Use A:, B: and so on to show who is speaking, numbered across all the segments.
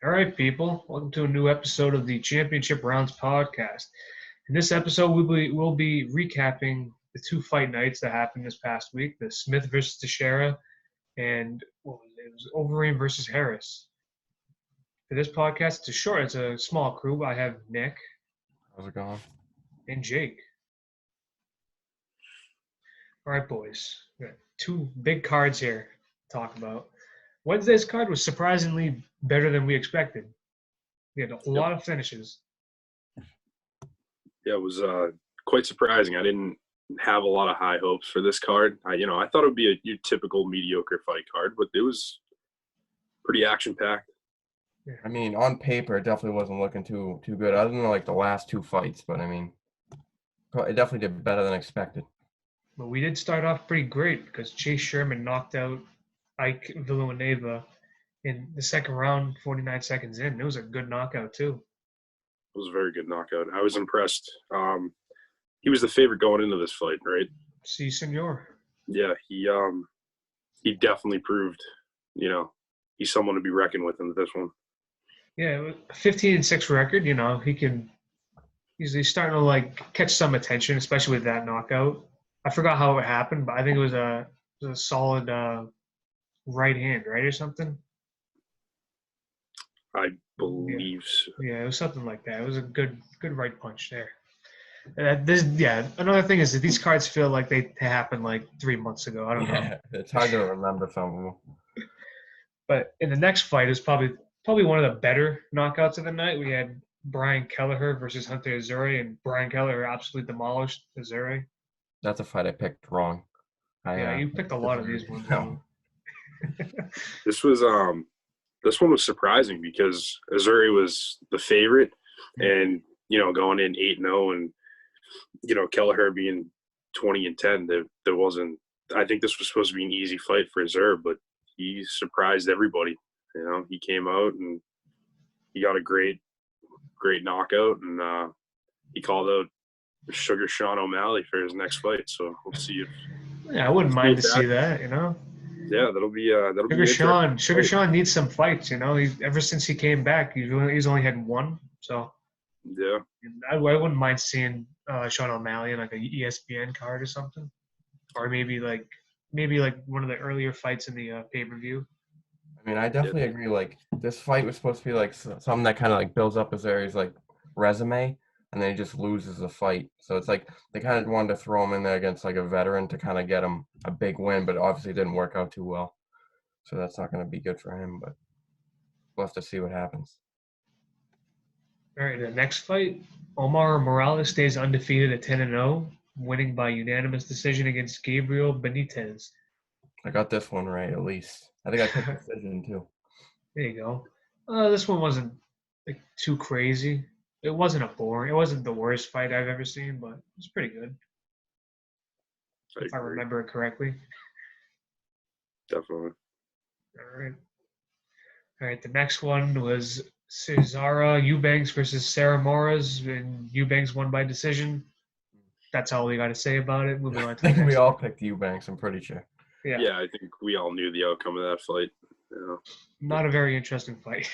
A: All right, people. Welcome to a new episode of the Championship Rounds podcast. In this episode, we'll be recapping the two fight nights that happened this past week: the Smith versus Teixeira and what was it? It was Overeem versus Harris. For this podcast, it's a small crew. I have Nick
B: How's it going?
A: and Jake. All right, boys. We got two big cards here to talk about. Wednesday's card was surprisingly better than we expected. We had a
C: Yep.
A: lot of finishes.
C: Yeah, it was quite surprising. I didn't have a lot of high hopes for this card. I thought it would be your typical mediocre fight card, but it was pretty action-packed.
B: I mean, on paper, it definitely wasn't looking too good, other than like the last two fights. But I mean, it definitely did better than expected.
A: But we did start off pretty great because Chase Sherman knocked out Ike Villanueva in the second round, 49 seconds in. It was a good knockout, too.
C: It was a very good knockout. I was impressed. He was the favorite going into this fight, right?
A: Si, senor.
C: Yeah, he definitely proved, he's someone to be reckoned with in this one.
A: Yeah, 15-6 record. He's starting to catch some attention, especially with that knockout. I forgot how it happened, but I think it was a solid right hand, right, or something.
C: I believe so.
A: Yeah, it was something like that. It was a good right punch there. Another thing is that these cards feel like they happened like 3 months ago. I don't know.
B: Yeah, it's hard to remember some of them.
A: But in the next fight is probably one of the better knockouts of the night. We had Brian Kelleher versus Hunter Azure, and Brian Kelleher absolutely demolished Azure.
B: That's a fight I picked wrong.
A: You picked a lot of these ones.
B: No.
C: This one was surprising because Azure was the favorite, and going in 8-0, and Kelleher being 20-10, there wasn't. I think this was supposed to be an easy fight for Azure, but he surprised everybody. He came out and he got a great knockout, and he called out Sugar Sean O'Malley for his next fight. So we'll see if.
A: Yeah, I wouldn't mind to see that.
C: Yeah, that'll be
A: Sugar Sean needs some fights. Ever since he came back, he's only had one. So
C: yeah,
A: I wouldn't mind seeing Sean O'Malley in like a ESPN card or something, or maybe like one of the earlier fights in the pay-per-view.
B: I mean, I definitely agree. Like, this fight was supposed to be like something that kind of like builds up Azure's like resume, and then he just loses the fight. So it's like they kind of wanted to throw him in there against like a veteran to kind of get him a big win, but obviously it didn't work out too well. So that's not going to be good for him, but we'll have to see what happens.
A: All right, the next fight, Omar Morales stays undefeated at 10-0, winning by unanimous decision against Gabriel Benitez.
B: I got this one right, at least. I think I picked decision too.
A: There you go. This one wasn't too crazy. It wasn't it wasn't the worst fight I've ever seen, but it was pretty good. If I remember it correctly.
C: Definitely.
A: All right. The next one was Cesara Eubanks versus Sarah Moras, and Eubanks won by decision. That's all we got to say about it. Moving on to
B: I think we all picked Eubanks, I'm pretty sure.
C: Yeah, I think we all knew the outcome of that fight.
A: Not a very interesting fight.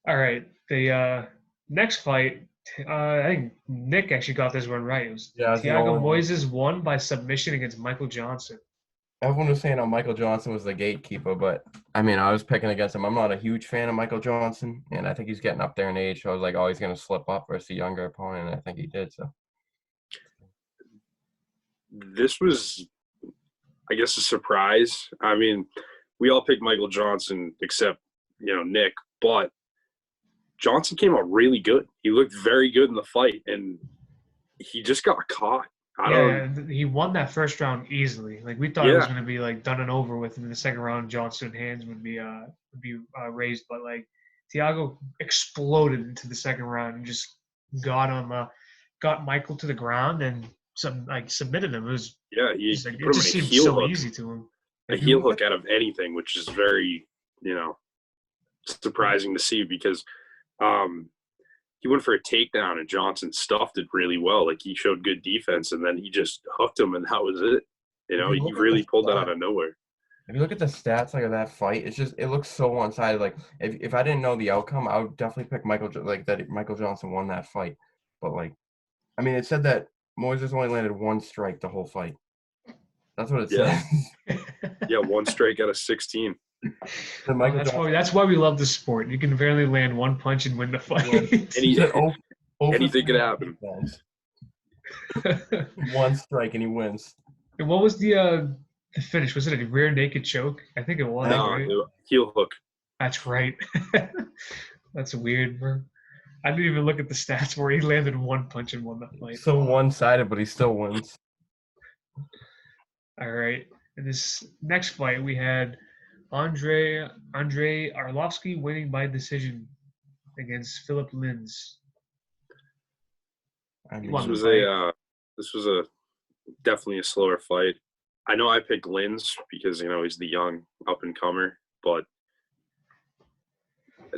A: All right. The next fight, I think Nick actually got this one right. It was Thiago Moises won by submission against Michael Johnson.
B: Everyone was saying how Michael Johnson was the gatekeeper, but I mean, I was picking against him. I'm not a huge fan of Michael Johnson, and I think he's getting up there in age. So I was like, oh, he's going to slip up versus a younger opponent, and I think he did. So
C: this was, I guess, a surprise. I mean, we all picked Michael Johnson except, Nick, but Johnson came out really good. He looked very good in the fight, and he just got caught.
A: He won that first round easily. Like, we thought it was going to be done and over with in the second round. Johnson's hands would be raised, but Thiago exploded into the second round and just got Michael to the ground and submitted him. It was
C: it
A: just seemed so easy to him.
C: A heel hook out of anything, which is very surprising to see because he went for a takedown and Johnson stuffed it really well. Like, he showed good defense, and then he just hooked him, and that was it. He really pulled that out of nowhere.
B: If you look at the stats like of that fight, it looks so one-sided. Like if I didn't know the outcome, I would definitely pick that Michael Johnson won that fight. But like, I mean, it said that Moises only landed one strike the whole fight. That's what it
C: Yeah.
B: says.
C: Yeah, one strike out of 16.
B: Then
A: Well,
B: Michael Johnson
A: that's why we love the sport. You can barely land one punch and win the fight.
C: Any,
B: for
C: anything could
B: 3
C: happen.
B: One strike and he wins.
A: And what was the finish? Was it a rear naked choke? I think it was.
C: No,
A: Right?
C: heel hook.
A: That's right. That's weird, bro. I didn't even look at the stats where he landed one punch and won the fight.
B: So one-sided, but he still wins.
A: All right. In this next fight, we had Andre Arlovsky winning by decision against Philip Lins.
B: I mean,
C: This was a definitely a slower fight. I know I picked Lins because he's the young up and comer, but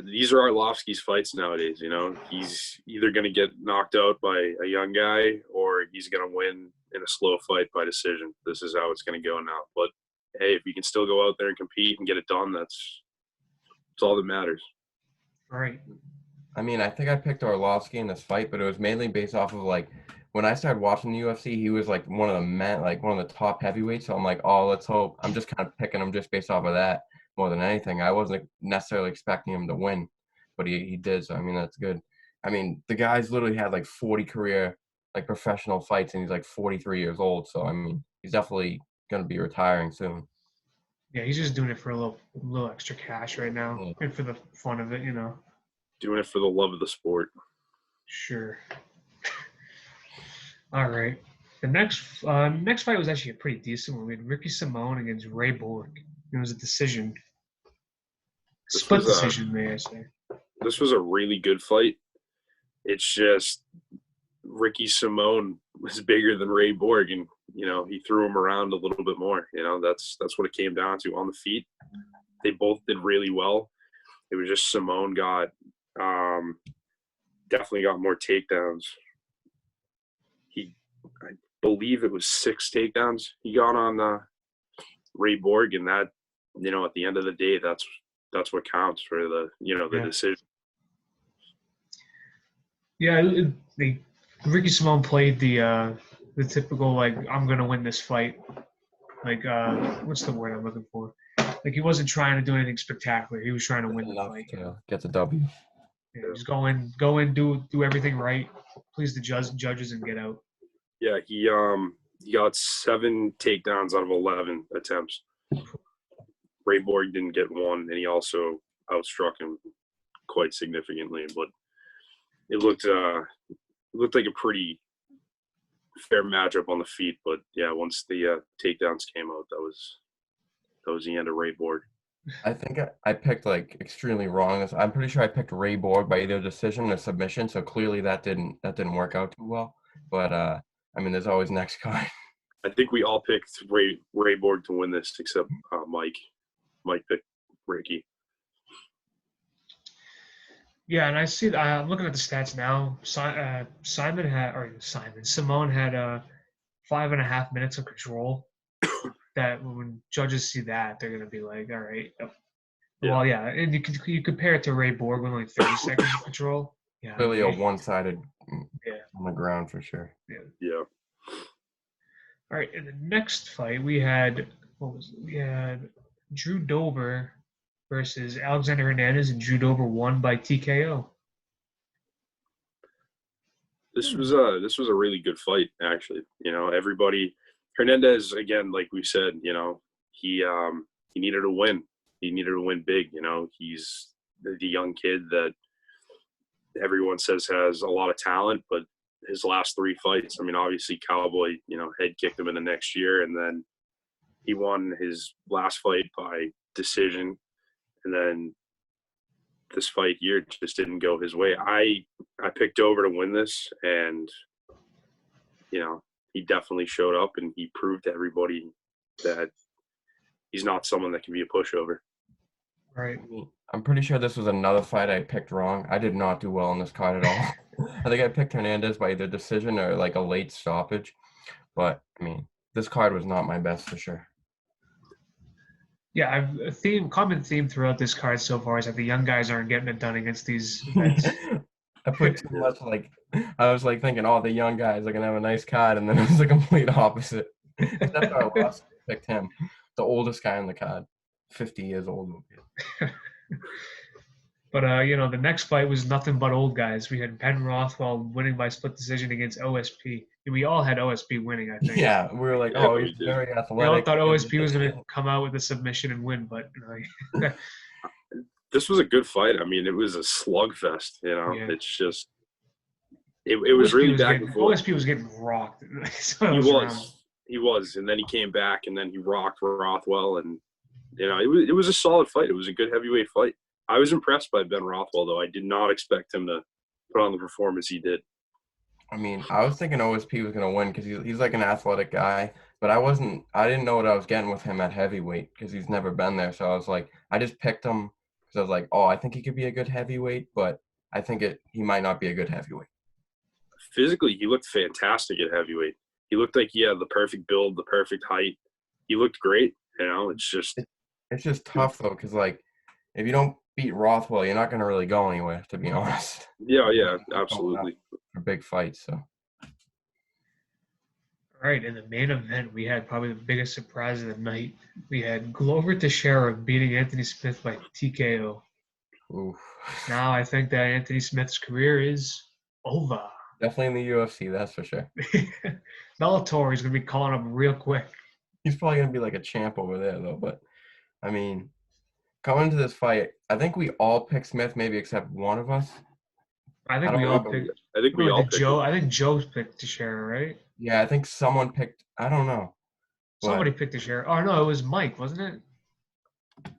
C: these are Arlovsky's fights nowadays. He's either going to get knocked out by a young guy or he's going to win in a slow fight by decision. This is how it's going to go now. But hey, if you can still go out there and compete and get it done, that's all that matters.
A: Right.
B: I mean, I think I picked Arlovsky in this fight, but it was mainly based off of like when I started watching the UFC, he was like one of the top heavyweights. So I'm like, oh, let's hope. I'm just kind of picking him just based off of that more than anything. I wasn't necessarily expecting him to win, but he did. So I mean, that's good. I mean, the guy's literally had like 40 career like professional fights, and he's like 43 years old. So I mean, he's definitely gonna be retiring soon.
A: Yeah, he's just doing it for a little extra cash right now, and for the fun of it,
C: Doing it for the love of the sport.
A: Sure. All right. The next fight was actually a pretty decent one. We had Ricky Simone against Ray Borg. It was a decision. Split decision, may I say.
C: This was a really good fight. It's just Ricky Simone was bigger than Ray Borg, and he threw him around a little bit more. That's what it came down to on the feet. They both did really well. It was just Simone definitely got more takedowns. I believe it was 6 takedowns he got on Ray Borg, and that at the end of the day, that's what counts for the the decision.
A: Yeah, Ricky Simone played the typical like I'm gonna win this fight. Like what's the word I'm looking for? Like he wasn't trying to do anything spectacular. He was trying to win the fight.
B: To get the W.
A: Yeah, just go in, do everything right, please the judges, and get out.
C: Yeah, he got 7 takedowns out of 11 attempts. Ray Borg didn't get one, and he also outstruck him quite significantly. But it looked like a pretty fair matchup on the feet. But yeah, once the takedowns came out, that was the end of Ray Borg.
B: I think I picked like extremely wrong. I'm pretty sure I picked Ray Borg by either decision or submission. So clearly that didn't work out too well. But I mean, there's always next card.
C: I think we all picked Ray Borg to win this, except Mike. Mike picked Ricky.
A: Yeah, and I see. I'm looking at the stats now. Simone had 5.5 minutes of control. That when judges see that, they're gonna be like, "All right."
C: Yeah.
A: Well, yeah, and you compare it to Ray Borg with only 30 seconds of control. Yeah,
B: Clearly a one-sided
A: on
B: the ground for sure.
C: Yeah.
A: All right, in the next fight, we had Drew Dober versus Alexander Hernandez, and Drew Dober won by TKO.
C: This was a really good fight, actually. Everybody, Hernandez, again, like we said, he needed to win. He needed to win big. He's the young kid that everyone says has a lot of talent, but his last 3 fights, I mean, obviously Cowboy, head kicked him in the next year, and then he won his last fight by decision, and then this fight here just didn't go his way. I picked Dover to win this, and he definitely showed up, and he proved to everybody that he's not someone that can be a pushover.
A: Right.
B: I'm pretty sure this was another fight I picked wrong. I did not do well on this card at all. I think I picked Hernandez by either decision or like a late stoppage. But I mean, this card was not my best for sure.
A: Yeah, common theme throughout this card so far is that the young guys aren't getting it done against these vets.
B: I put too much I was thinking, oh, the young guys are gonna have a nice card, and then it was the complete opposite. Except our last picked him, the oldest guy on the card, 50 years old.
A: But the next fight was nothing but old guys. We had Ben Rothwell winning by split decision against OSP. And we all had OSP winning, I think.
B: Yeah, we were like,
C: Yeah,
B: oh,
C: we
B: he's
C: did.
B: very athletic.
A: We all thought OSP was going to come out with a submission and win, but
C: this was a good fight. I mean, it was a slugfest.
A: Yeah.
C: It's just it was really back and forth.
A: OSP was getting rocked.
C: He was, and then he came back, and then he rocked Rothwell, and it was a solid fight. It was a good heavyweight fight. I was impressed by Ben Rothwell, though. I did not expect him to put on the performance he did.
B: I mean, I was thinking OSP was going to win because he's like an athletic guy, but I didn't know what I was getting with him at heavyweight because he's never been there. So I was like, I just picked him because I was like, oh, I think he could be a good heavyweight, but I think he might not be a good heavyweight.
C: Physically, he looked fantastic at heavyweight. He looked like he had the perfect build, the perfect height. He looked great. It's
B: just tough though, because like if you don't beat Rothwell, you're not going to really go anywhere, to be honest.
C: Yeah, absolutely.
B: For big fights, so.
A: All right, in the main event, we had probably the biggest surprise of the night. We had Glover Teixeira beating Anthony Smith by TKO.
B: Oof.
A: Now I think that Anthony Smith's career is over.
B: Definitely in the UFC, that's for sure.
A: Bellator is going to be calling him real quick.
B: He's probably going to be like a champ over there, though. But, I mean, coming into this fight, I think we all picked Smith, maybe except one of us.
A: I think we all picked Joe. I think Joe picked Teixeira, right?
B: Yeah, I think someone picked. I don't know.
A: Somebody picked Teixeira. Oh no, it was Mike, wasn't it?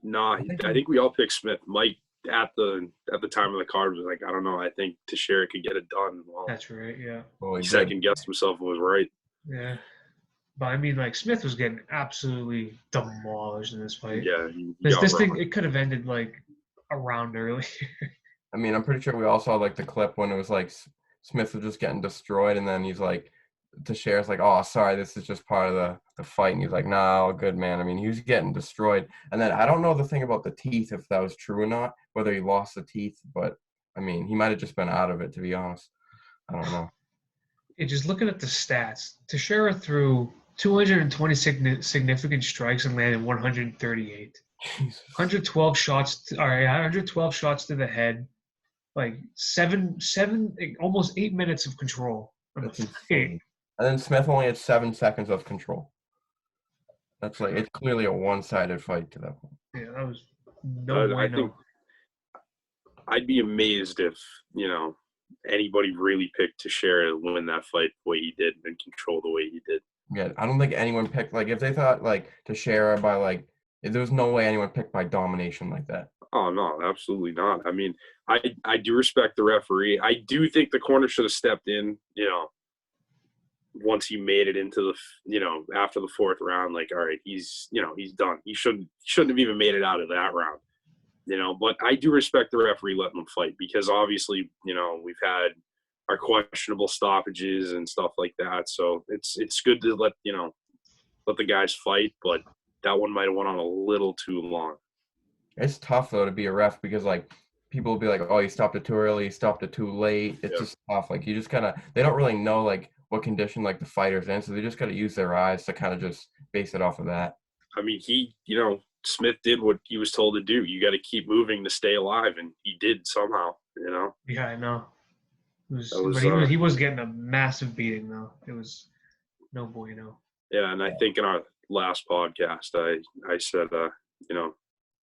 C: No, I think we all picked Smith. Mike at the time of the card was like, I don't know. I think Teixeira could get it done. Well,
A: that's right. Yeah.
B: Well,
C: he second guessed himself and was right.
A: Yeah. But I mean, like Smith was getting absolutely demolished in this fight.
C: Yeah.
A: This thing, it could have ended like a round early.
B: I mean, I'm pretty sure we all saw like the clip when it was like Smith was just getting destroyed, and then he's like, Teixeira's like, oh, sorry, this is just part of the fight, and he's like, nah, all good, man. I mean, he was getting destroyed, and then I don't know the thing about the teeth, if that was true or not, whether he lost the teeth, but I mean, he might have just been out of it, to be honest. I don't know.
A: Just looking at the stats, Teixeira threw 226 significant strikes and landed 138.
B: Jesus.
A: 112 shots to the head, like seven, almost 8 minutes of control.
B: That's insane. And then Smith only had 7 seconds of control. That's like, it's clearly a one-sided fight to that point.
A: Yeah, that was I think
C: I'd be amazed if, anybody really picked Teixeira to win that fight the way he did and control the way he did.
B: Yeah, I don't think anyone picked, like, if they thought, like, Teixeira by, like, there was no way anyone picked by domination like that.
C: Oh, no, absolutely not. I mean, I do respect the referee. I do think the corner should have stepped in, once he made it into the, after the 4th round, like, all right, he's done. He shouldn't have even made it out of that round, but I do respect the referee letting them fight because obviously, we've had our questionable stoppages and stuff like that. So it's good to let the guys fight, but that one might have went on a little too long.
B: It's tough though to be a ref because like people will be like, oh, you stopped it too early, you stopped it too late. It's just tough. Like you just they don't really know like what condition like the fighter's in, so they just gotta use their eyes to kind of just base it off of that.
C: I mean, Smith did what he was told to do. You got to keep moving to stay alive, and he did somehow.
A: Yeah, I know. He was getting a massive beating though. It was no bueno.
C: Yeah, and I think in our last podcast, I said,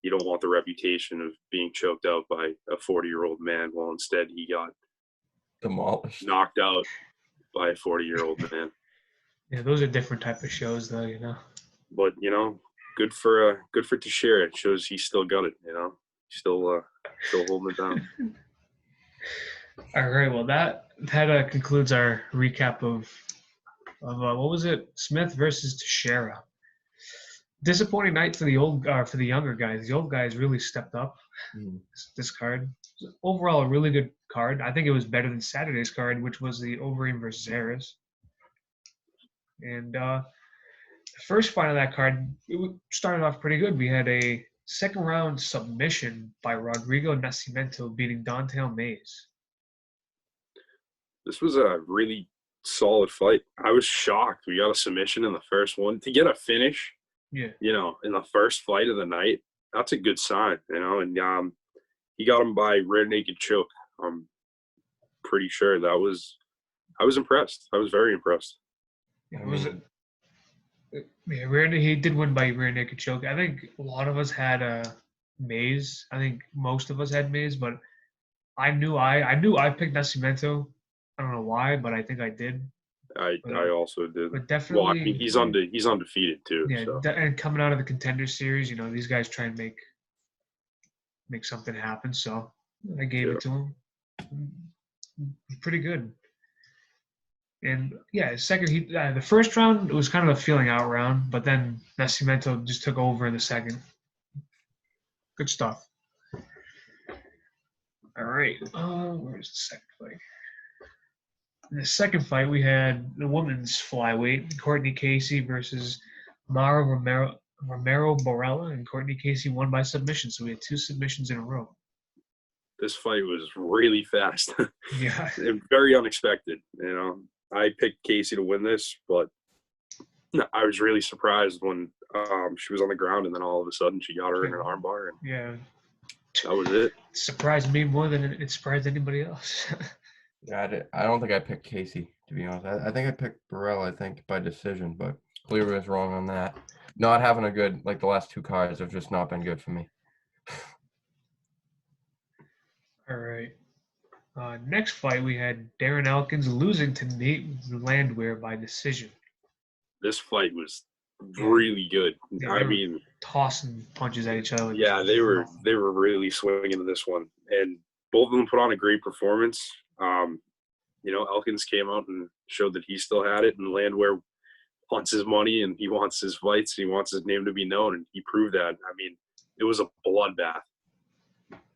C: you don't want the reputation of being choked out by a 40-year-old man. Well, instead he got
B: demolished,
C: knocked out by a 40-year-old man.
A: Yeah, those are different type of shows, though.
C: But good for Teixeira. It shows he still got it. Still holding it down.
A: All right. Well, that concludes our recap of what was it? Smith versus Teixeira. Disappointing night for the younger guys. The old guys really stepped up this card. Overall, a really good card. I think it was better than Saturday's card, which was the Overeem versus Harris. And The first fight of that card, started off pretty good. We had a second round submission by Rodrigo Nascimento beating Don'Tale Mayes.
C: This was a really solid fight. I was shocked. We got a submission in the first one. To get a finish,
A: Yeah.
C: in the first fight of the night, that's a good sign, and he got him by rear naked choke. I'm pretty sure I was impressed. I was very impressed.
A: Yeah, he did win by rear naked choke. I think a lot of us had Mays. I think most of us had Mays, but I knew I picked Nascimento. I don't know why, but I think I did.
C: I also did.
A: But definitely,
C: well, I mean, he's undefeated too.
A: Yeah,
C: so.
A: And coming out of the Contender Series, these guys try and make something happen. So I gave it to him. Pretty good. And yeah, the first round was kind of a feeling out round, but then Nascimento just took over in the second. Good stuff. All right, where's the second fight? In the second fight, we had the women's flyweight, Courtney Casey versus Mara Romero Borella, and Courtney Casey won by submission. So we had 2 submissions in a row.
C: This fight was really fast.
A: Yeah.
C: And very unexpected. I picked Casey to win this, but I was really surprised when she was on the ground, and then all of a sudden she got her in an armbar, and
A: yeah,
C: that was it.
A: It surprised me more than it surprised anybody else.
B: Yeah, I don't think I picked Casey, to be honest. I think I picked Burrell, by decision, but clearly I was wrong on that. Not having a good, the last 2 cards have just not been good for me.
A: All right. Next fight, we had Darren Elkins losing to Nate Landwehr by decision.
C: This fight was really good.
A: Yeah,
C: I mean,
A: tossing punches at each other.
C: Yeah, they were really swinging into this one, and both of them put on a great performance. Elkins came out and showed that he still had it, and Landwehr wants his money and he wants his fights. He wants his name to be known, and he proved that. I mean, it was a bloodbath.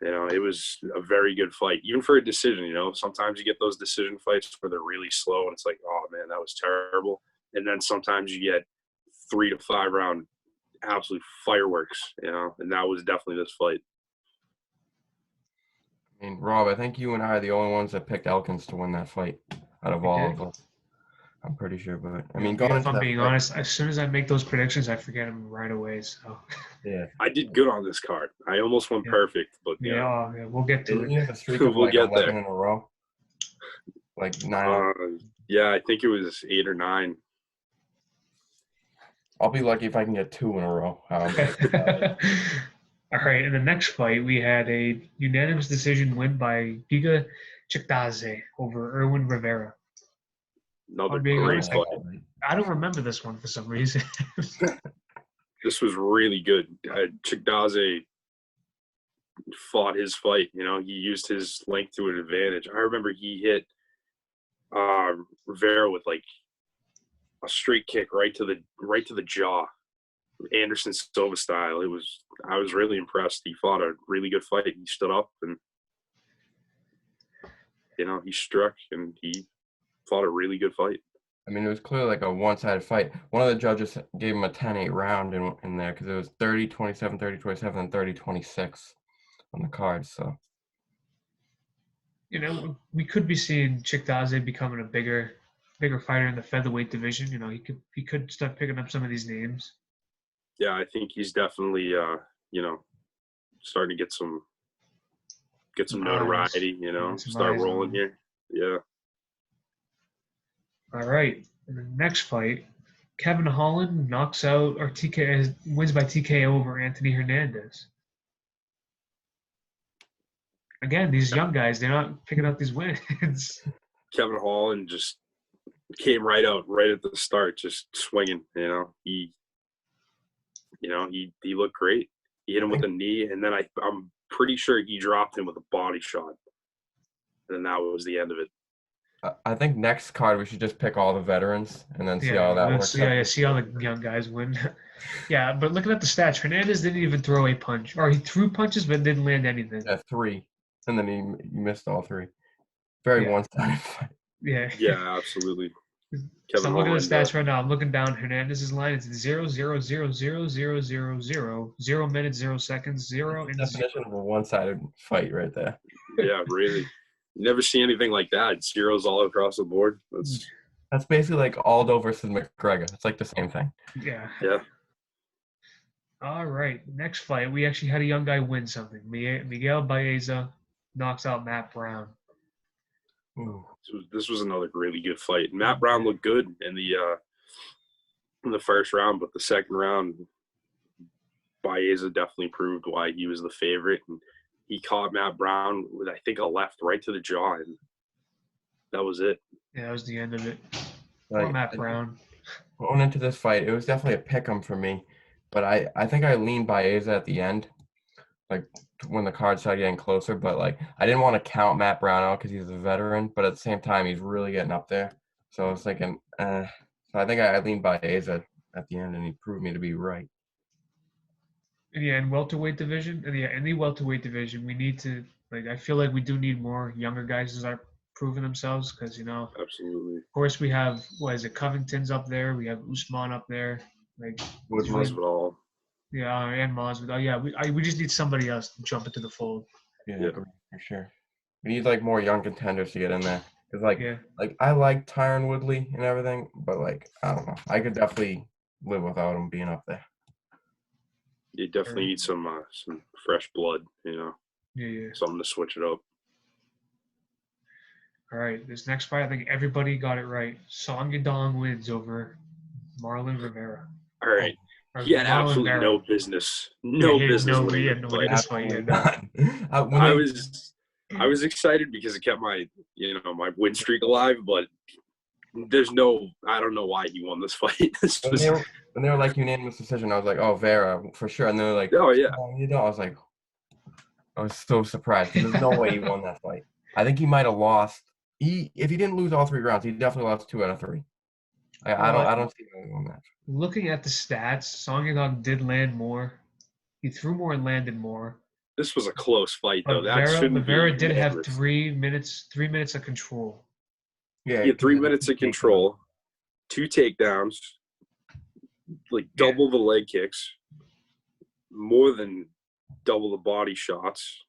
C: It was a very good fight, even for a decision. Sometimes you get those decision fights where they're really slow, and it's like, oh man, that was terrible. And then sometimes you get 3 to 5 round absolute fireworks, and that was definitely this fight.
B: I mean, Rob, I think you and I are the only ones that picked Elkins to win that fight out of all of us. I'm pretty sure, but I mean,
A: if I'm being honest, as soon as I make those predictions, I forget them right away. So
B: yeah,
C: I did good on this card. I almost went perfect, but
A: yeah, we'll get to it.
B: The streak of
C: we'll get
B: 11
C: there
B: in a row, 9.
C: Yeah, I think it was 8 or 9.
B: I'll be lucky if I can get 2 in a row.
A: All right, in the next fight, we had a unanimous decision win by Giga Chikadze over Erwin Rivera.
C: Another great fight.
A: I don't remember this one for some reason.
C: This was really good. Chikadze fought his fight. He used his length to an advantage. I remember he hit Rivera with a straight kick right to the jaw, Anderson Silva style. I was really impressed. He fought a really good fight. He stood up and he struck, and he fought a really good fight.
B: I mean, it was clearly a one-sided fight. One of the judges gave him a 10-8 round in there because it was 30-27, 30-27, and 30-26 on the card. So,
A: we could be seeing Chikadze becoming a bigger fighter in the featherweight division. He could start picking up some of these names.
C: Yeah, I think he's definitely starting to get some notoriety. Start rolling here. Yeah.
A: All right. In the next fight, Kevin Holland knocks out or wins by TKO over Anthony Hernandez. Again, these young guys, they're not picking up these wins.
C: Kevin Holland just came right out right at the start, just swinging. He looked great. He hit him with a knee, and then I'm pretty sure he dropped him with a body shot. And then that was the end of it.
B: I think next card we should just pick all the veterans and then see how that works.
A: Yeah, see how the young guys win. Yeah, but looking at the stats, Hernandez didn't even throw a punch. Or he threw punches but didn't land anything.
B: Yeah, 3. And then he missed all 3. Very one-sided fight.
A: Yeah.
C: Yeah, absolutely.
A: So I'm looking at the
C: Holland,
A: stats right now. I'm looking down Hernandez's line. It's 0-0-0-0-0-0-0, 0 minutes, 0 seconds, 0 and 0.
B: Definition of a one-sided fight right there.
C: yeah, really. You never see anything like that. Zeros all across the board.
B: That's basically like Aldo versus McGregor. It's like the same thing.
A: Yeah.
C: Yeah.
A: All right. Next fight, we actually had a young guy win something. Miguel Baeza knocks out Matt Brown.
B: Ooh.
C: This was another really good fight. Matt Brown looked good in the first round, but the second round, Baeza definitely proved why he was the favorite. And he caught Matt Brown with, I think, a left right to the jaw, and that was it.
A: Yeah, that was the end of it.
B: Like,
A: Poor Matt Brown.
B: Going into this fight, it was definitely a pick-em for me. But I think I leaned Baeza at the end, like when the card started getting closer. But like I didn't want to count Matt Brown out because he's a veteran, but at the same time he's really getting up there. So I was thinking, so I think I leaned Baeza at the end, and he proved me to be right.
A: Yeah, in welterweight division, in the welterweight division, we need to I feel like we do need more younger guys to start proving themselves because
C: Absolutely.
A: of course we have Covington's up there, we have Usman up there,
B: With
C: Masvidal.
A: yeah, and Masvidal. Yeah, we just need somebody else to jump into the fold.
B: Yeah, for sure. We need like more young contenders to get in there. Cause like I like Tyron Woodley and everything, but like I don't know, I could definitely live without him being up there.
C: You definitely need some fresh blood,
A: Yeah.
C: Something to switch it up.
A: All right, this next fight, I think everybody got it right. Song Yadong wins over Marlon Rivera.
C: All right. He had absolutely no business. No business.
A: He had no way this fight.
C: I was excited because it kept my my win streak alive, but I don't know why he won this fight.
B: When they were like unanimous decision, I was like, oh, Vera for sure, and they were like,
C: oh yeah,
B: I was like, I was so surprised. There's no way he won that fight. I think he might have lost. If he didn't lose all 3 rounds, he definitely lost 2 out of 3. I don't see him winning that.
A: Looking at the stats, Song Yadong did land more. He threw more and landed more.
C: This was a close fight, though.
A: Vera did have 3 minutes of control.
C: Yeah, he had 3 minutes of control, 2 takedowns, double the leg kicks, more than double the body shots.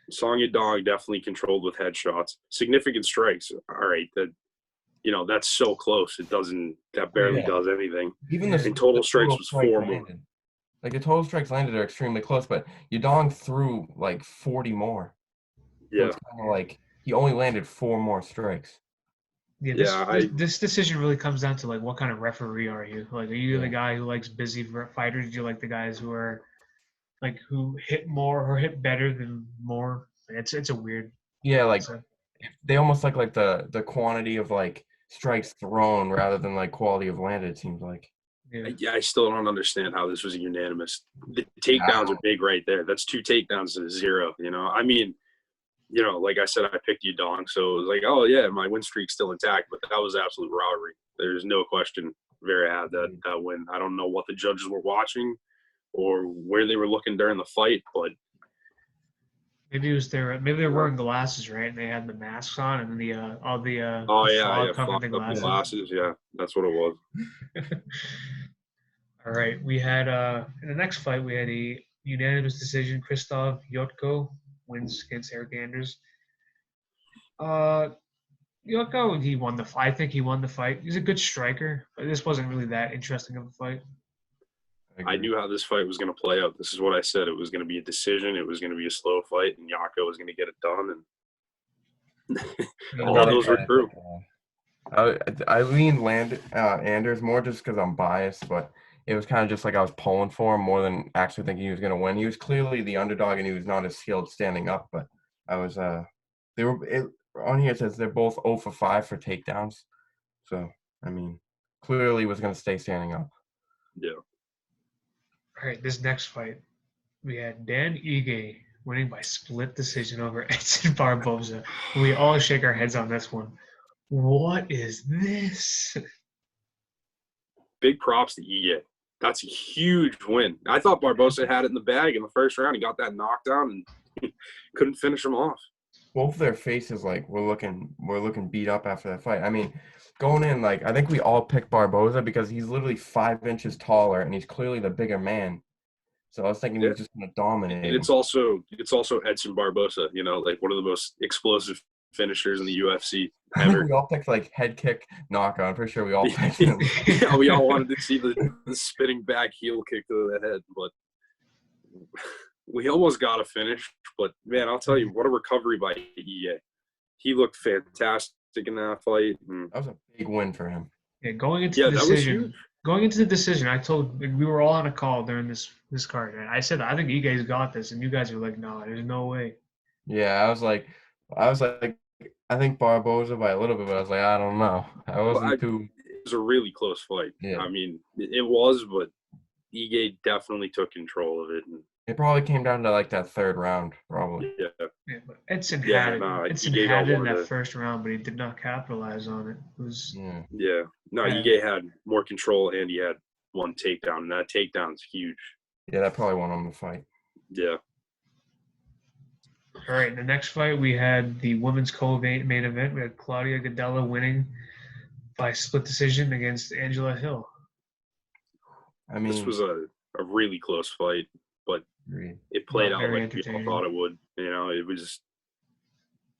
C: Song Yadong definitely controlled with headshots. Significant strikes. All right, that's so close. That barely does anything.
B: Even
C: the total strikes was 4 more.
B: Like the total strikes landed are extremely close, but Yadong threw 40 more.
C: Yeah.
B: So it's kind of like he only landed 4 more strikes.
A: Yeah, this decision really comes down to what kind of referee are you? Are you the guy who likes busy fighters? Do you like the guys who are who hit more or hit better than more? It's a weird.
B: Yeah, they almost like the quantity of strikes thrown rather than quality of landed. It seems like.
C: Yeah, I still don't understand how this was unanimous. The takedowns are big right there. That's 2 takedowns to 0. I mean, like I said, I picked Yadong, so it was like, oh yeah, my win streak's still intact. But that was absolute robbery. There's no question Vera had that win. I don't know what the judges were watching or where they were looking during the fight, but
A: maybe it was maybe they were wearing glasses, right? And they had the masks on, and then fog covering the glasses.
C: Yeah, that's what it was.
A: All right, we had in the next fight we had a unanimous decision. Krzysztof Jotko wins against Eric Anders. Jotko, he won the fight. I think he won the fight. He's a good striker, but this wasn't really that interesting of a fight.
C: I knew how this fight was going to play out. This is what I said. It was going to be a decision. It was going to be a slow fight, and Jotko was going to get it done. And all those were true.
B: I leaned Anders more just because I'm biased, but it was kind of just I was pulling for him more than actually thinking he was going to win. He was clearly the underdog, and he was not as skilled standing up. But I was on here it says they're both 0 for 5 for takedowns. So I mean, clearly was going to stay standing up.
C: Yeah.
A: All right, this next fight, we had Dan Ige winning by split decision over Edson Barboza. We all shake our heads on this one. What is this?
C: Big props to Ige. That's a huge win. I thought Barboza had it in the bag in the first round. He got that knockdown and couldn't finish him off.
B: both their faces like were looking beat up after that fight. I mean, going in like I think we all picked Barboza because he's literally 5 inches taller and he's clearly the bigger man. So I was thinking he
C: Yeah.
B: was just gonna dominate
C: And
B: him.
C: it's also Edson Barbosa, like one of the most explosive finishers in the UFC
B: I think
C: ever.
B: we all picked like head kick knockout. I'm pretty sure we all picked him.
C: Yeah, we all wanted to see the spinning back heel kick to the head, but we almost got a finish. But man, I'll tell you, what a recovery by EA. He looked fantastic in that fight.
B: That was a big win for him.
A: Yeah, going into the
C: That was huge.
A: decision. Going into the decision, I told we were all on a call during this card, and I said I think you guys got this, and you guys were like, no, there's no way.
B: Yeah, I was like, I think Barboza by a little bit, but I was like, I don't know. I wasn't too.
C: It was a really close fight.
B: Yeah.
C: I mean, it was, but Ige definitely took control of it. And
B: It probably came down to like that third round, probably.
C: yeah.
A: Yeah, but Edson
C: Yeah,
A: had it.
C: no,
A: Edson
C: Ige
A: had
C: got
A: it in
C: one of
A: that
C: the-
A: first round, but he did not capitalize on it. It was
B: Yeah.
C: Yeah. No,
A: Yeah.
C: Ige had more control and he had one takedown, and that takedown's huge.
B: Yeah, that probably won him the fight.
C: Yeah.
A: all right. In the next fight, we had the women's co-main event. We had Claudia Gadelha winning by split decision against Angela Hill.
B: I mean,
C: This was a really close fight, but
B: agreed.
C: it played
A: Not
C: out
A: very
C: like we all
A: entertaining.
C: thought it would. It was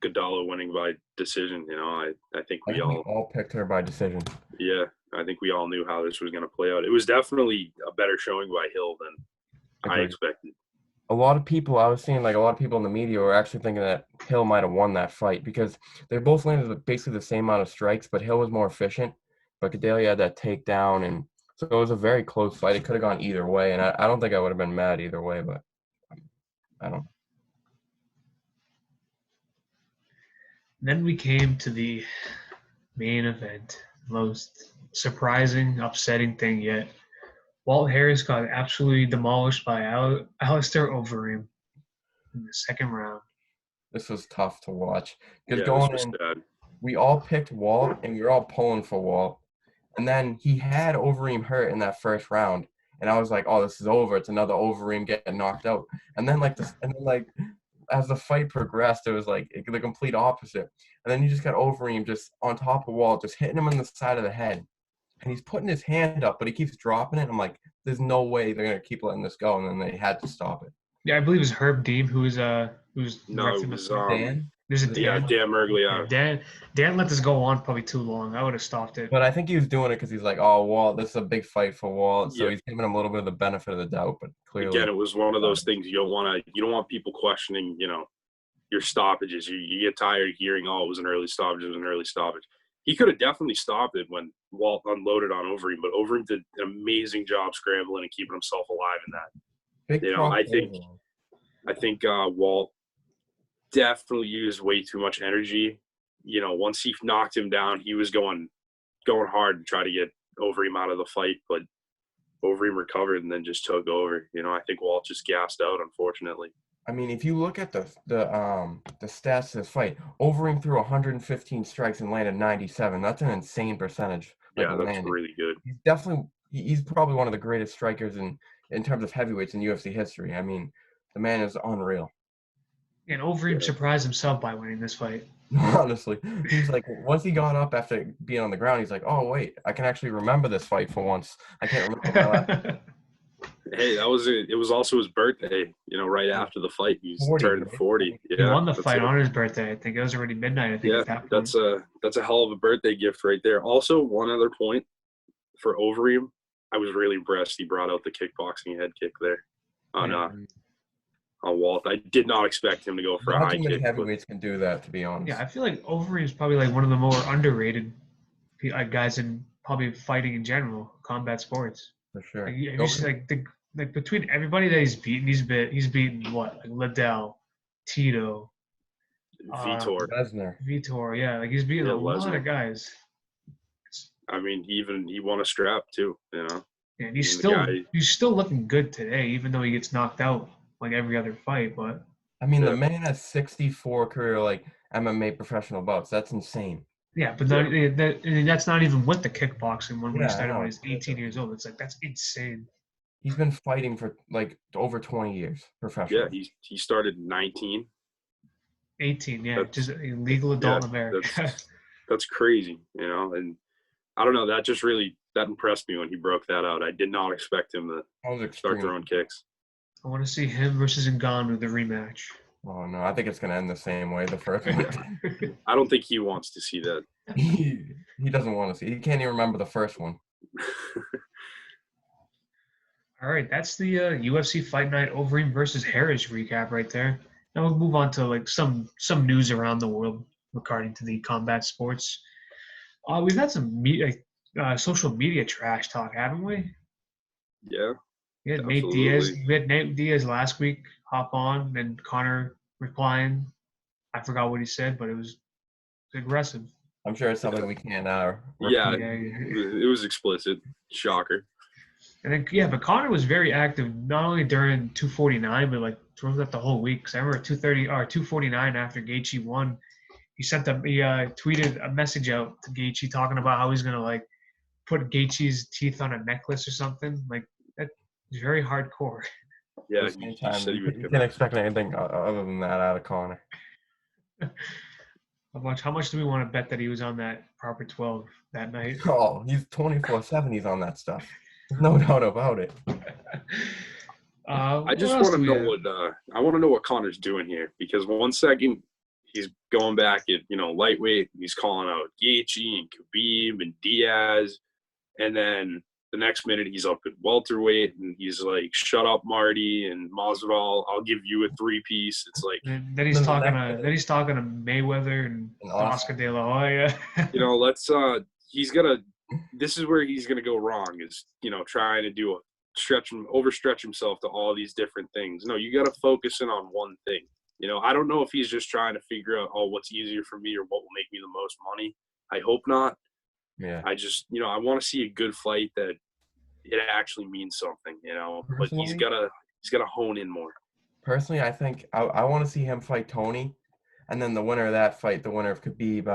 C: Gadelha winning by decision. I think
B: I
C: we
B: think we
C: all
B: all picked her by decision.
C: yeah, I think we all knew how this was going to play out. It was definitely a better showing by Hill than I
B: Agreed.
C: expected.
B: A lot of people, I was seeing like a lot of people in the media were actually thinking that Hill might have won that fight because they both landed basically the same amount of strikes, but Hill was more efficient. But Gadelha had that takedown, and so it was a very close fight. It could have gone either way, and I don't think I would have been mad either way, but I don't.
A: Then we came to the main event, most surprising, upsetting thing yet. Walt Harris got absolutely demolished by Alistair Overeem in the second round.
B: This was tough to watch because
C: Yeah,
B: going
C: this
B: in,
C: was sad.
B: we all picked Walt, and we were all pulling for Walt. And then he had Overeem hurt in that first round, and I was like, "Oh, this is over. It's another Overeem getting knocked out." And then as the fight progressed, it was like the complete opposite. And then you just got Overeem just on top of Walt, just hitting him in the side of the head, and he's putting his hand up, but he keeps dropping it. I'm like, "There's no way they're gonna keep letting this go," and then they had to stop it.
A: Yeah, I believe it was Herb Deem who's
C: No,
A: directing
C: it
A: the
C: was
A: fight.
B: Dan,
A: There's a
C: yeah,
A: Dan.
C: Dan Mergley.
A: Yeah, Dan let this go on probably too long. I would have stopped it.
B: but I think he was doing it because he's like, "Oh, Walt, this is a big fight for Walt," so
C: Yeah.
B: he's giving him a little bit of the benefit of the doubt. But clearly,
C: Again, it was one of those things you don't want people questioning, your stoppages. You get tired of hearing, oh, it was an early stoppage, it was an early stoppage. He could have definitely stopped it when Walt unloaded on Overeem, but Overeem did an amazing job scrambling and keeping himself alive in that.
B: big
C: I
B: props to
C: think
B: Overeem.
C: I think Walt definitely used way too much energy. Once he knocked him down, he was going hard to try to get Overeem out of the fight, but Overeem recovered and then just took over. I think Walt just gassed out, unfortunately.
B: I mean, if you look at the stats of this fight, Overeem threw 115 strikes and landed 97. That's an insane percentage.
C: Yeah, that's
B: landing.
C: really good.
B: He's probably one of the greatest strikers in terms of heavyweights in UFC history. I mean, the man is unreal.
A: And Overeem surprised himself by winning this fight.
B: Honestly, he's like, once he got up after being on the ground, he's like, oh wait, I can actually remember this fight for once. I can't remember my last.
C: Hey, it was also his birthday, right after the fight. He's
B: 40,
C: turning
B: right?
C: 40.
A: He
C: Yeah,
A: won the
C: that's
A: fight
C: it.
A: on his birthday. I think it was already midnight. I think
C: Yeah,
A: at that point.
C: that's a hell of a birthday gift right there. Also, one other point for Overeem, I was really impressed. He brought out the kickboxing head kick there on Walt. I did not expect him to go for a
B: Not
C: high
B: too many
C: kick. But
B: heavyweights can do that, to be honest.
A: Yeah, I feel like Overeem's probably like one of the more underrated guys in probably fighting in general, combat sports.
B: For sure.
A: Like, have you seen, like between everybody that he's beaten, he's beaten what? Like Liddell, Tito,
C: Vitor.
B: Lesnar.
A: yeah. Like he's beaten
C: Yeah,
A: a lot
C: Lesnar.
A: of guys.
C: I mean, he won a strap too.
A: And he's
C: the
A: still looking good today, even though he gets knocked out like every other fight. But
B: I mean,
C: Yeah.
B: the man has 64 career MMA professional bouts. That's insane.
A: yeah, but that's not even with the kickboxing when
B: Yeah,
A: he
B: I
A: started
B: know.
A: when he was 18 years old. It's like that's insane.
B: He's been fighting for like over 20 years
C: Yeah,
B: professionally.
C: he started 19.
A: 18, yeah,
C: That's
A: just a legal adult in America.
C: that's crazy, and I don't know, that impressed me when he broke that out. I did not expect him to
B: That was
C: start
B: extreme.
C: throwing kicks.
A: I want to see him versus Ngannou, the rematch.
B: Oh no, I think it's gonna end the same way the first one.
C: I don't think he wants to see that.
B: he doesn't want to see. He can't even remember the first one.
A: All right, that's the UFC Fight Night Overeem versus Harris recap right there. Now we'll move on to like some news around the world regarding to the combat sports. We've had some social media trash talk, haven't we?
C: Yeah,
A: We had Nate Diaz.
C: absolutely.
A: We had Nate Diaz last week hop on, and Connor replying. I forgot what he said, but it was aggressive.
B: I'm sure it's something we can't
C: Yeah,
B: repeat.
C: it was explicit. Shocker.
A: And then but Connor was very active not only during 249, but like throughout the whole week. Because I remember 230 or 249 after Gaethje won, he tweeted a message out to Gaethje talking about how he's gonna like put Gaethje's teeth on a necklace or something. Like that's very hardcore.
C: Yeah,
B: At the same
C: he
B: time,
C: said he was
B: you
C: gonna.
B: can't expect anything other than that out of Connor.
A: How much do we want to bet that he was on that proper 12 that night?
B: Oh, he's 24/7. He's on that stuff. There's no doubt about it.
C: I just want to know I want to know what Connor's doing here, because one second he's going back at lightweight, and he's calling out Gaethje and Khabib and Diaz, and then the next minute he's up at welterweight and he's like, "Shut up, Marty and Masvidal. I'll give you a 3-piece." It's like,
A: then he's talking to Mayweather and Oscar De La Hoya.
C: let's this is where he's gonna go wrong, is trying to overstretch himself to all these different things. No, you got to focus in on one thing. I don't know if he's just trying to figure out, what's easier for me or what will make me the most money. I hope not.
B: Yeah.
C: I just, I want to see a good fight that it actually means something, but he's got to hone in more.
B: Personally, I think I want to see him fight Tony, and then the winner of that fight, the winner of Khabib,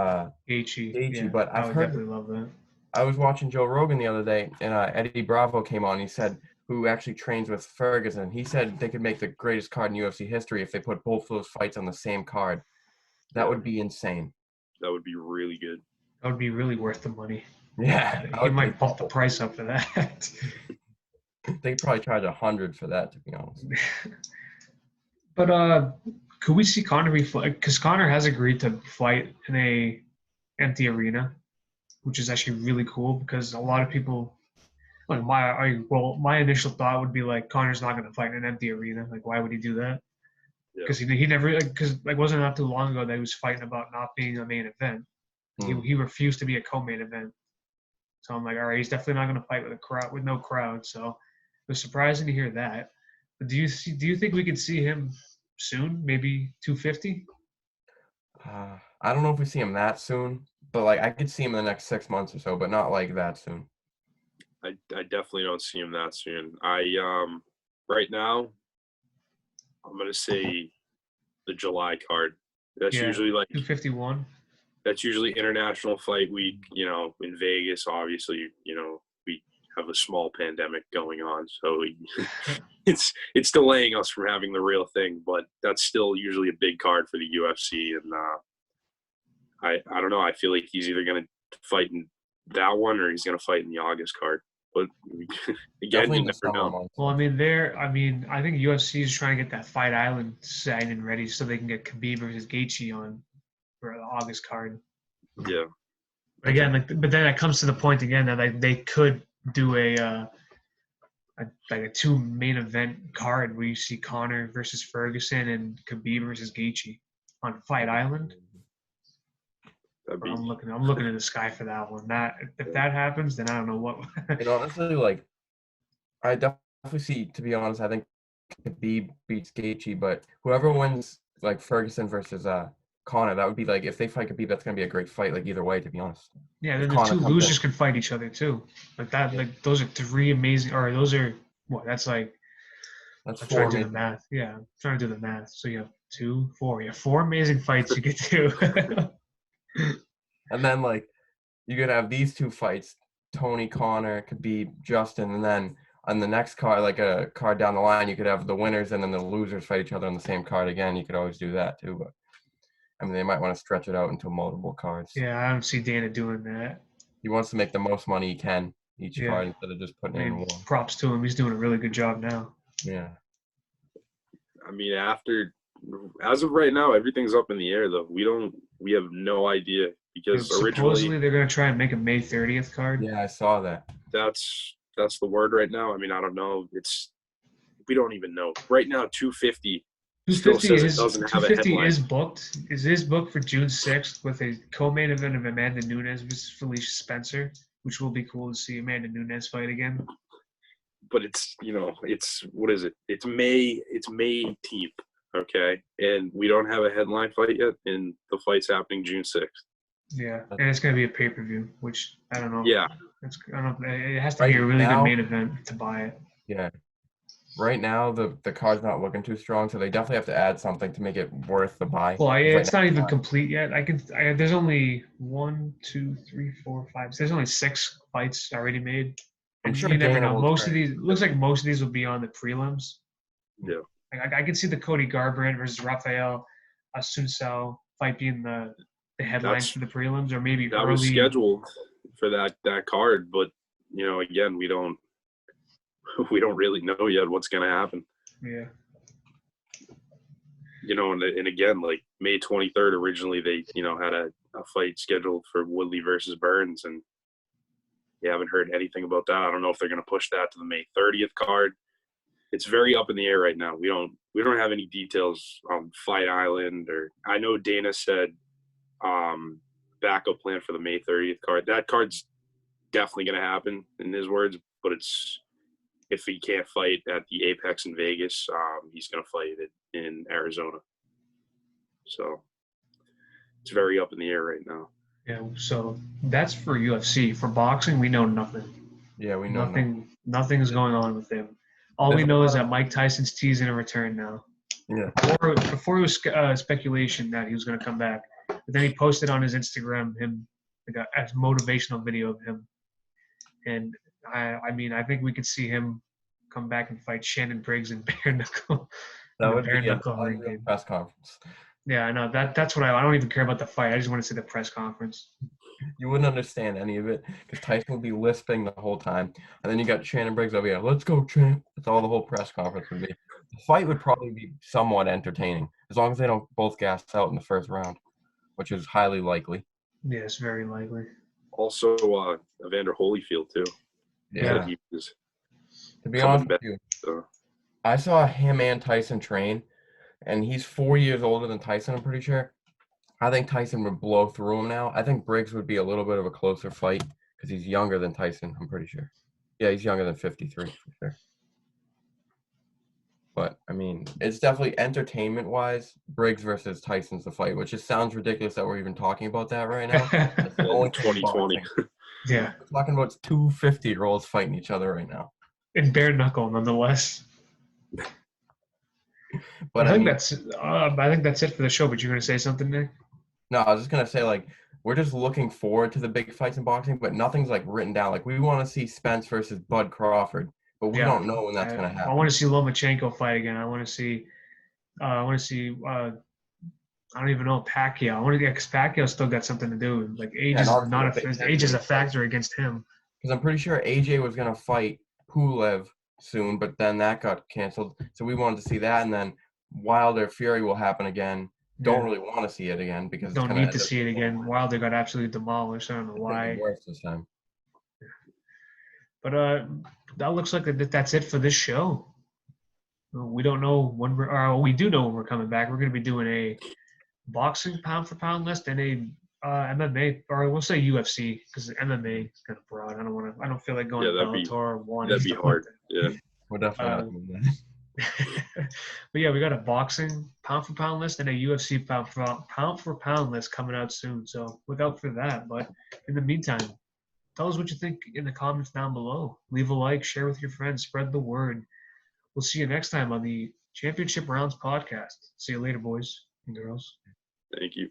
A: Gaethje. Yeah,
B: but
A: I would definitely love that.
B: I was watching Joe Rogan the other day, and Eddie Bravo came on. He said, who actually trains with Ferguson, he said they could make the greatest card in UFC history if they put both those fights on the same card. That would be insane.
C: That would be really good.
A: That would be really worth the money.
B: Yeah.
A: He might bump the price up for that.
B: They probably charge $100 for that, to be honest.
A: But could we see Conor because Conor has agreed to fight in a empty arena, which is actually really cool, because a lot of people, like my initial thought would be like, Conor's not going to fight in an empty arena. Like, why would he do that? Because he never, because wasn't not too long ago that he was fighting about not being a main event. He refused to be a co-main event. So I'm like, all right, he's definitely not going to fight with no crowd. So it was surprising to hear that. But do you think we could see him soon? Maybe 250?
B: I don't know if we see him that soon, but like I could see him in the next 6 months or so, but not like that soon.
C: I definitely don't see him that soon. Right now, I'm gonna say the July card. That's usually like
A: 251.
C: That's usually International Fight Week. In Vegas, obviously, we have a small pandemic going on, so it's delaying us from having the real thing. But that's still usually a big card for the UFC, and I don't know. I feel like he's either gonna fight in that one or he's gonna fight in the August card. But again, you never know.
A: Well, I think UFC is trying to get that Fight Island signed and ready so they can get Khabib versus Gaethje on for the August card.
C: Yeah.
A: But again, but then it comes to the point again that they could do a 2 main event card where you see Conor versus Ferguson and Khabib versus Gaethje on Fight Island. I'm looking in the sky for that one. If that happens, then I don't know what.
B: Honestly, like, I definitely see. To be honest, I think Khabib beats Gaethje, but whoever wins, like Ferguson versus Conor, that would be like, if they fight Khabib, that's gonna be a great fight. Like either way, to be honest.
A: Yeah, then the 2 losers can fight each other too. Like that. Yeah. Like those are 3 amazing. Or those are what? That's 4. I'm trying to do the math. Yeah, I'm trying to do the math. So you have 2, 4. You have 4 amazing fights you get to.
B: And then like you could have these 2 fights, Tony, Conor, Khabib, Justin, and then on the next card, like a card down the line, you could have the winners and then the losers fight each other on the same card again. You could always do that too, but I mean, they might want to stretch it out into multiple cards.
A: Yeah, I don't see Dana doing that.
B: He wants to make the most money he can each
A: Yeah.
B: card instead of just
A: I
B: putting it in
A: mean,
B: one.
A: props to him. He's doing a really good job now.
B: Yeah.
C: I mean, as of right now, everything's up in the air though. We have no idea because
A: Supposedly
C: originally
A: they're going to try and make a May 30th card.
B: Yeah, I saw that.
C: that's the word right now. I mean, I don't know. We don't even know. Right now 250 still
A: 250
C: says it
A: is
C: doesn't have a
A: 250
C: headline.
A: is booked. Is booked for June 6th with a co-main event of Amanda Nunes versus Felicia Spencer, which will be cool to see Amanda Nunes fight again.
C: But it's what is it? It's May 18th, okay? And we don't have a headline fight yet, and the fight's happening June 6th.
A: Yeah, and it's going to be a pay-per-view, which I don't know.
C: Yeah.
A: I don't know. It has to be a really good main event to buy it.
B: Yeah. Right now, the card's not looking too strong, so they definitely have to add something to make it worth the buy.
A: Well,
B: Right
A: it's
B: now,
A: not even complete yet. There's only 1, 2, 3, 4, 5. There's only 6 fights already made.
B: I'm
A: And
B: sure
A: you never
B: Dana
A: know.
B: will
A: Most
B: try
A: of these looks like most of these will be on the prelims.
C: Yeah.
A: Like, I can see the Cody Garbrandt versus Rafael Asuncao fight being the headlines for the prelims, or maybe
C: That
A: early.
C: was scheduled for that card, but again, we don't really know yet what's going to happen.
A: Yeah.
C: And again, like May 23rd, originally they, had a fight scheduled for Woodley versus Burns, and you haven't heard anything about that. I don't know if they're going to push that to the May 30th card. It's very up in the air right now. We don't have any details on Fight Island, or I know Dana said backup plan for the May 30th card. That card's definitely going to happen in his words, but if he can't fight at the Apex in Vegas, he's going to fight it in Arizona. So it's very up in the air right now.
A: Yeah. So that's for UFC. For boxing, we know nothing.
B: Yeah, we know
A: nothing. Nothing's going on with him. All we know is that Mike Tyson's teasing a return now.
B: Yeah.
A: Before it was speculation that he was going to come back, but then he posted on his Instagram a motivational video of him, and I mean I think we could see him come back and fight Shannon Briggs in bare knuckle.
B: That would
A: bare
B: be a
A: knuckle ring game.
B: press conference.
A: Yeah, I know that's what I don't even care about the fight. I just want to see the press conference.
B: You wouldn't understand any of it because Tyson would be lisping the whole time, and then you got Shannon Briggs over here. Let's go, champ! That's all the whole press conference would be. The fight would probably be somewhat entertaining as long as they don't both gas out in the first round, which is highly likely.
A: Yes, very likely.
C: Also, Evander Holyfield too.
B: Yeah.
C: He was
B: To be honest with you,
C: so.
B: I saw him and Tyson train, and he's 4 years older than Tyson, I'm pretty sure. I think Tyson would blow through him now. I think Briggs would be a little bit of a closer fight because he's younger than Tyson, I'm pretty sure. Yeah, he's younger than 53 for sure. But, I mean, it's definitely entertainment-wise, Briggs versus Tyson's the fight, which just sounds ridiculous that we're even talking about that right now. It's only
C: 2020.
A: Yeah.
B: We're talking about 2 50-year-olds fighting each other right now.
A: And bare knuckle, nonetheless.
B: But
A: I think that's it for the show. But you're going to say something, Nick?
B: No, I was just gonna say, like, we're just looking forward to the big fights in boxing, but nothing's like written down. Like, we want to see Spence versus Bud Crawford, but we don't know when that's gonna happen.
A: I want to see Lomachenko fight again. I want to see. I don't even know Pacquiao. I want to get because Pacquiao still got something to do. Like age is a factor against him.
B: Because I'm pretty sure AJ was gonna fight Pulev soon, but then that got canceled. So we wanted to see that, and then Wilder Fury will happen again. Don't really want to see it again because
A: don't need to see it again. Wilder got absolutely demolished. I don't know why.
B: Worse this time.
A: But that looks like that's it for this show. We don't know when we do know when we're coming back. We're going to be doing a boxing pound for pound list and a MMA, or we'll say UFC because MMA is kind of broad. I don't feel like going to Bellator or one.
C: That'd be hard. Yeah.
B: We're definitely not doing that.
A: But yeah, we got a boxing pound for pound list and a UFC pound for pound list coming out soon. So look out for that. But in the meantime, tell us what you think in the comments down below. Leave a like, share with your friends, spread the word. We'll see you next time on the Championship Rounds podcast. See you later, boys and girls.
C: Thank you.